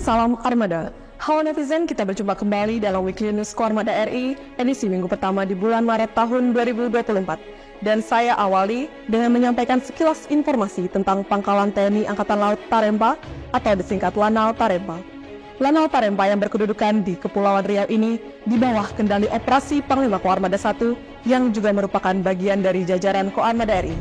Salam Armada. Halo netizen, kita berjumpa kembali dalam Weekly News Armada RI edisi minggu pertama di bulan Maret tahun 2024. Dan saya awali dengan menyampaikan sekilas informasi tentang Pangkalan TNI Angkatan Laut Tarempa atau disingkat Lanal Tarempa. Lanal Tarempa yang berkedudukan di Kepulauan Riau ini di bawah kendali operasi Panglima Koarmada I yang juga merupakan bagian dari jajaran Koarmada RI.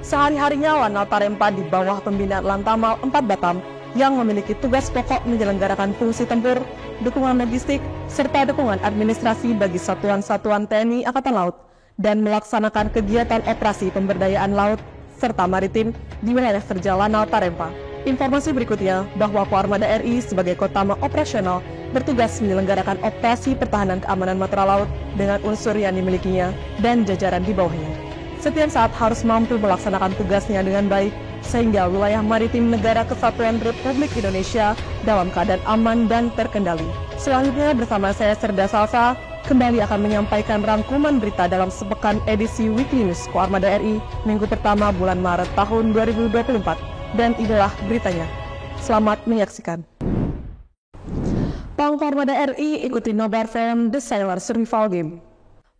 Sehari-harinya Lanal Tarempa di bawah pembinaan Lantamal 4 Batam yang memiliki tugas pokok menyelenggarakan fungsi tempur, dukungan logistik, serta dukungan administrasi bagi satuan-satuan TNI Angkatan Laut dan melaksanakan kegiatan operasi pemberdayaan laut serta maritim di wilayah kerja Lanal Tarempa. Informasi berikutnya bahwa Koarmada RI sebagai Kotama Operasional bertugas menyelenggarakan operasi pertahanan keamanan matra laut dengan unsur yang dimilikinya dan jajaran di bawahnya. Setiap saat harus mampu melaksanakan tugasnya dengan baik sehingga wilayah maritim Negara Kesatuan Republik Indonesia dalam keadaan aman dan terkendali. Selanjutnya bersama saya Serda Salsa kembali akan menyampaikan rangkuman berita dalam sepekan edisi Weekly News Koarmada RI minggu pertama bulan Maret tahun 2024 dan inilah beritanya. Selamat menyaksikan. Pangkoarmada RI ikuti nobar film The Sailor Survival Game.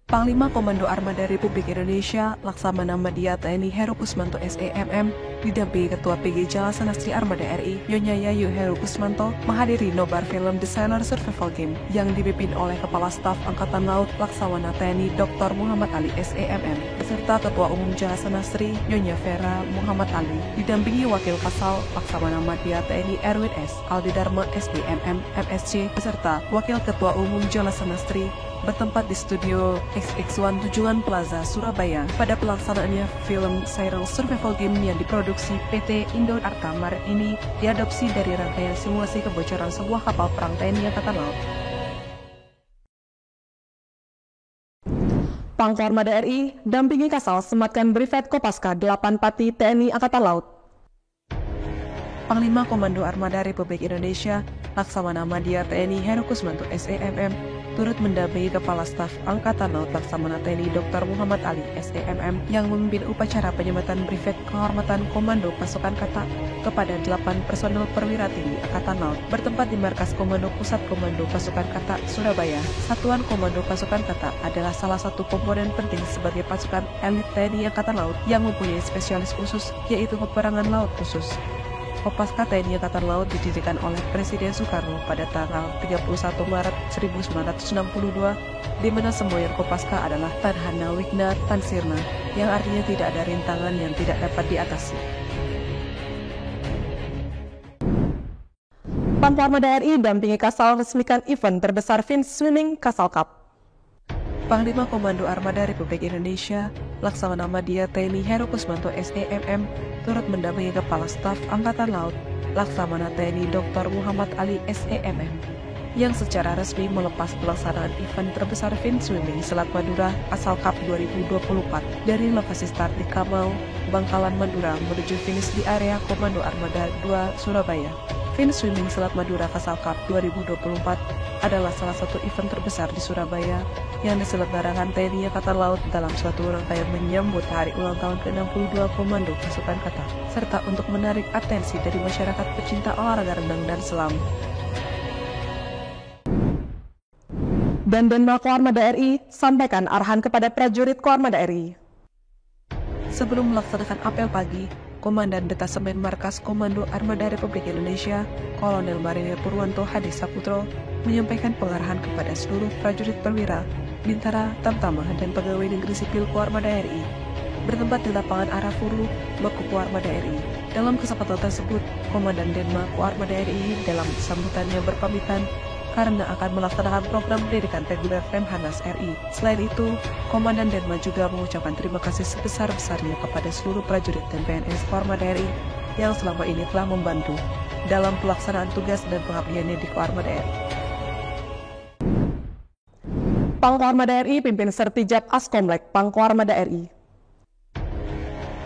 Panglima Komando Armada Republik Indonesia Laksamana Madya TNI Heru Kusmanto SEMM didampingi Ketua PG Jalasana Sri Armada RI Nyonya Yayu Heru Kusmanto menghadiri nobar film The Sailor Survival Game yang dipimpin oleh Kepala Staf Angkatan Laut Laksamana TNI Dr. Muhammad Ali SEMM beserta Ketua Umum Jalasana Sri Nyonya Vera Muhammad Ali didampingi Wakil Kasal Laksamana Madya TNI Erwin S. Aldi Dharma SDMM MSC beserta Wakil Ketua Umum Jalasana Sri bertempat di studio XX1 Tujuan Plaza, Surabaya pada pelaksanaannya film Sailor Survival Game yang diproduksi PT Indo Arta Maret ini diadopsi dari rangkaian simulasi kebocoran sebuah kapal perang TNI Angkatan Laut. Pangkoarmada RI dampingi Kasal sematkan Brevet Kopaska 8 Pati TNI Angkatan Laut. Panglima Komando Armada Republik Indonesia Laksamana Madya TNI Heru Kusmanto SEMM turut mendampingi Kepala Staf Angkatan Laut Laksamana TNI Dr. Muhammad Ali SEMM yang memimpin upacara penyematan Brevet Kehormatan Komando Pasukan Kata kepada 8 personel perwira tinggi Angkatan Laut bertempat di Markas Komando Pusat Komando Pasukan Kata Surabaya. Satuan Komando Pasukan Kata adalah salah satu komponen penting sebagai pasukan elit TNI Angkatan Laut yang mempunyai spesialis khusus yaitu peperangan laut khusus. Kopaska TNI Angkatan Laut didirikan oleh Presiden Soekarno pada tanggal 31 Maret 1962, di mana semboyan Kopaska adalah Tanhana Wigna Tansirna, yang artinya tidak ada rintangan yang tidak dapat diatasi. Pangkoarmada RI dampingi Kasal resmikan event terbesar Fin Swimming Kasal Cup. Panglima Komando Armada Republik Indonesia Laksamana Madya TNI Heru Kusmanto SEMM turut mendampingi Kepala Staf Angkatan Laut Laksamana TNI Dr. Muhammad Ali SEMM yang secara resmi melepas pelaksanaan event terbesar Fin Swimming Selat Madura Kasal Cup 2024 dari lokasi start di Kamau, Bangkalan Madura menuju finish di area Komando Armada 2 Surabaya. Fin Swimming Selat Madura Kasal Cup 2024 adalah salah satu event terbesar di Surabaya yang diselenggarakan TNI Angkatan Laut dalam suatu rangkaian menyambut hari ulang tahun ke-62 Komando Pasukan Kata, serta untuk menarik atensi dari masyarakat pecinta olahraga renang dan selam. Dan Koarmada RI sampaikan arahan kepada prajurit Koarmada RI. Sebelum melaksanakan apel pagi, Komandan Detasemen Markas Komando Armada Republik Indonesia, Kolonel Marinir Purwanto Hadi Saputro, menyampaikan pengarahan kepada seluruh prajurit perwira, bintara, tamtama, dan pegawai negeri sipil Koarmada RI bertempat di lapangan Arafuru, Mako Koarmada RI. Dalam kesempatan tersebut, Komandan Denma Koarmada RI dalam sambutannya berpamitan karena akan melaksanakan program pendidikan reguler Lemhanas RI. Selain itu, Komandan Denma juga mengucapkan terima kasih sebesar-besarnya kepada seluruh prajurit dan PNS Koarmada RI yang selama ini telah membantu dalam pelaksanaan tugas dan pengabdiannya di Koarmada RI. Pangkoarmada RI pimpin Sertijab Askomlek Pangkoarmada RI.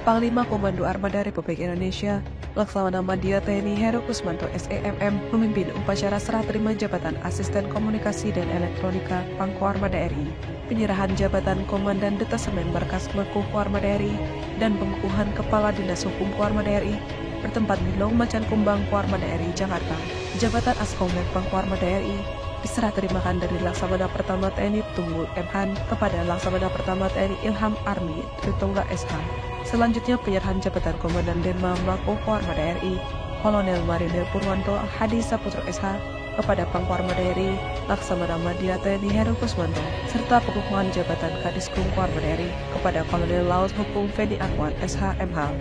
Panglima Komando Armada Republik Indonesia Laksamana Madya TNI Heru Kusmanto SEMM memimpin upacara serah terima jabatan Asisten Komunikasi dan Elektronika Pangkoarmada RI, penyerahan jabatan Komandan Detasemen Markas Mako Koarmada RI, dan pengukuhan Kepala Dinas Hukum Koarmada RI bertempat di Long Macan Kumbang Koarmada RI Jakarta. Jabatan Askomnek Koarmada RI diserah terimakan dari Laksamana Pertama TNI Tunggul M. Han kepada Laksamana Pertama TNI Ilham Army Tritonga SH. Selanjutnya penyerahan jabatan Komandan Denma Mako Koarmada RI Kolonel Marinir Purwanto Hadi Saputra SH kepada Pangkoarmada RI Laksamana Madya TNI Heru Kusmanto, serta pengukuhan jabatan Kadiskum Koarmada RI kepada Kolonel Laut Hukum Fedi Akwan SH MH.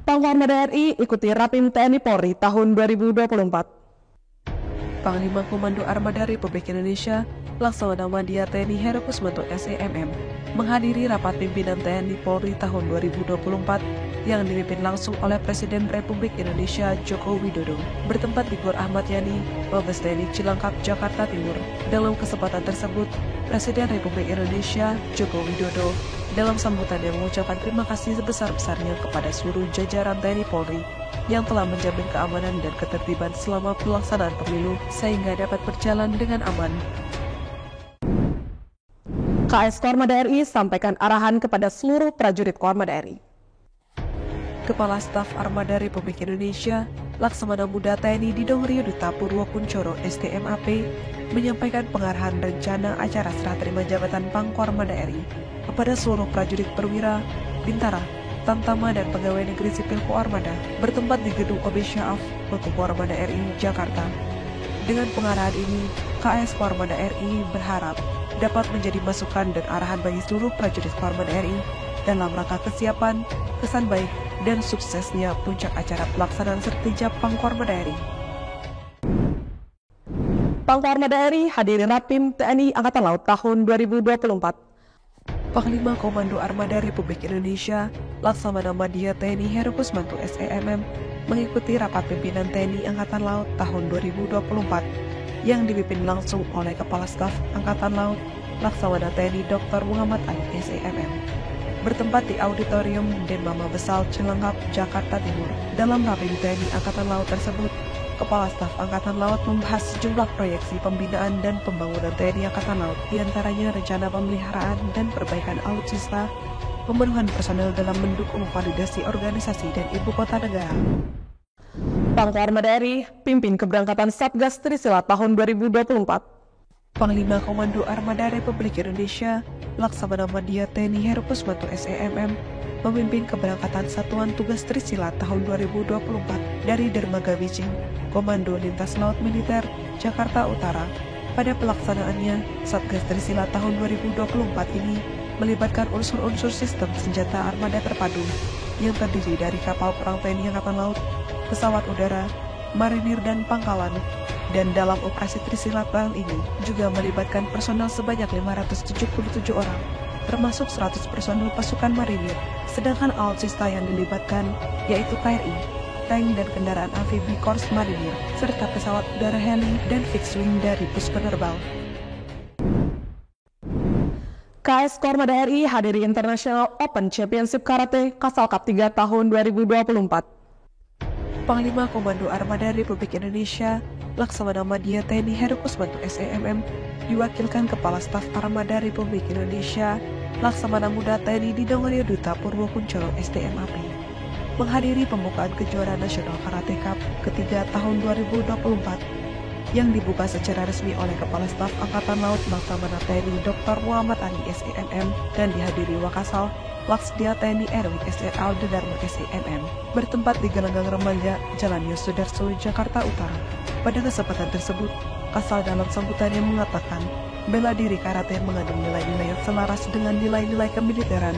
Pangkoarmada RI ikuti Rapim TNI Polri tahun 2024. Panglima Komando Armada Republik Indonesia Laksamana Madya TNI Heru Kusmanto SEMM menghadiri rapat pimpinan TNI Polri tahun 2024 yang dipimpin langsung oleh Presiden Republik Indonesia Joko Widodo bertempat di Gor Ahmad Yani, Mabes TNI Cilangkap, Jakarta Timur. Dalam kesempatan tersebut, Presiden Republik Indonesia Joko Widodo dalam sambutannya mengucapkan terima kasih sebesar-besarnya kepada seluruh jajaran TNI Polri yang telah menjamin keamanan dan ketertiban selama pelaksanaan pemilu sehingga dapat berjalan dengan aman. KS Koarmada RI sampaikan arahan kepada seluruh prajurit Koarmada RI. Kepala Staf Armada Republik Indonesia Laksamana Muda TNI Didongrio Duta Purwokuncoro STMAP menyampaikan pengarahan rencana acara serah terima jabatan Pangkoarmada RI kepada seluruh prajurit perwira, bintara, tamtama dan pegawai negeri sipil Koarmada bertempat di Gedung OB Syaf, Kota Koarmada RI, Jakarta. Dengan pengarahan ini, KS Koarmada RI berharap dapat menjadi masukan dan arahan bagi seluruh prajurit Koarmada RI dalam rangka kesiapan, kesan baik, dan suksesnya puncak acara pelaksanaan Sertijab Pangkoarmada RI. Pangkoarmada RI hadiri Rapim TNI Angkatan Laut tahun 2024. Panglima Komando Armada Republik Indonesia Laksamana Madya TNI Heru Kusmanto SEMM mengikuti rapat pimpinan TNI Angkatan Laut tahun 2024 yang dipimpin langsung oleh Kepala Staf Angkatan Laut Laksamana TNI Dr. Muhammad Ali SEMM bertempat di Auditorium Denma Mabesal Cilangkap, Jakarta Timur. Dalam Rapim TNI Angkatan Laut tersebut, Kepala Staf Angkatan Laut membahas sejumlah proyeksi pembinaan dan pembangunan TNI Angkatan Laut, diantaranya rencana pemeliharaan dan perbaikan alutsista, pemenuhan personel dalam mendukung validasi organisasi dan ibu kota negara. Pangkoarmada RI pimpin keberangkatan Satgas Trisila tahun 2024. Panglima Komando Armada Republik Indonesia Laksamana Madya TNI Heru Kusmanto SEMM memimpin keberangkatan Satuan Tugas Trisila tahun 2024 dari Dermaga Bijing, Komando Lintas Laut Militer, Jakarta Utara. Pada pelaksanaannya, Satgas Trisila tahun 2024 ini melibatkan unsur-unsur sistem senjata armada terpadu yang terdiri dari kapal perang TNI Angkatan Laut, pesawat udara, marinir dan pangkalan. Dan dalam operasi Trisila tahun ini juga melibatkan personel sebanyak 577 orang, termasuk 100 personel pasukan marinir. Sedangkan alutsista yang dilibatkan yaitu KRI, tank dan kendaraan amfibi Korps Marinir, serta pesawat udara heli dan fixed wing dari pus penerbang. KS Koarmada RI hadiri International Open Championship Karate Kasal Cup 3 tahun 2024. Panglima Komando Armada Republik Indonesia Laksamana Madya TNI Heru Kusmanto SEMM diwakilkan Kepala Staf Armada Republik Indonesia Laksamana Muda TNI Didongrio Duta Purwokuncoro STMAP menghadiri pembukaan kejuaraan nasional Karate Cup ketiga tahun 2024 yang dibuka secara resmi oleh Kepala Staf Angkatan Laut Laksamana TNI Dr. Muhammad Ali SEMM dan dihadiri Wakasal Laksdia TNI RW SR Alda Dharma SEMM bertempat di Gelanggang Remaja, Jalan Yosudarso, Jakarta Utara. Pada kesempatan tersebut, Kasal dalam sambutannya mengatakan bela diri karate mengandung nilai-nilai yang selaras dengan nilai-nilai kemiliteran,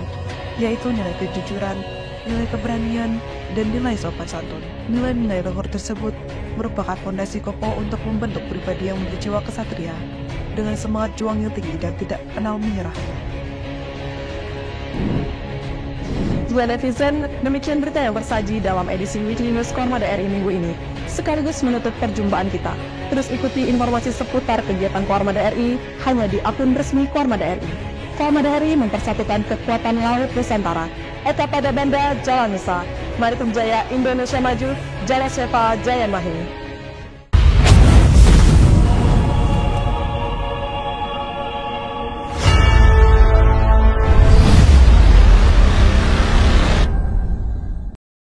yaitu nilai kejujuran, nilai keberanian, dan nilai sopan santun. Nilai-nilai luhur tersebut merupakan fondasi kokoh untuk membentuk pribadi yang berjiwa kesatria dengan semangat juang yang tinggi dan tidak kenal menyerah. Netizen, demikian berita yang bersaji dalam edisi Weekly News Koarmada RI minggu ini. Sekaligus menutup perjumpaan kita. Terus ikuti informasi seputar kegiatan Koarmada RI hanya di akun resmi Koarmada RI. Koarmada RI mempersatukan kekuatan laut Nusantara. Eka pada Banda Jalan Nusa. Maritim Jaya Indonesia Maju. Jaya Shepa Jaya Mahini.